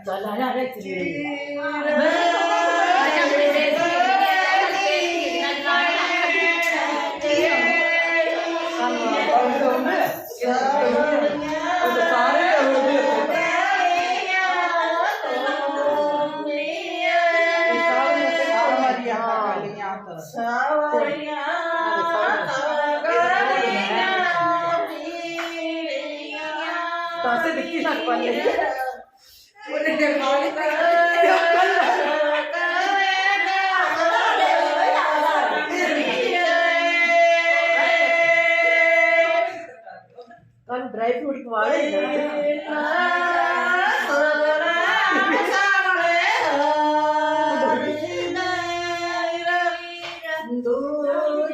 ਚੱਲ ਆ ਜਾ ਰੇ तासे दिखती ना कौन ले उन्हें देखने का कौन ड्राई फ्रूट वाले दूर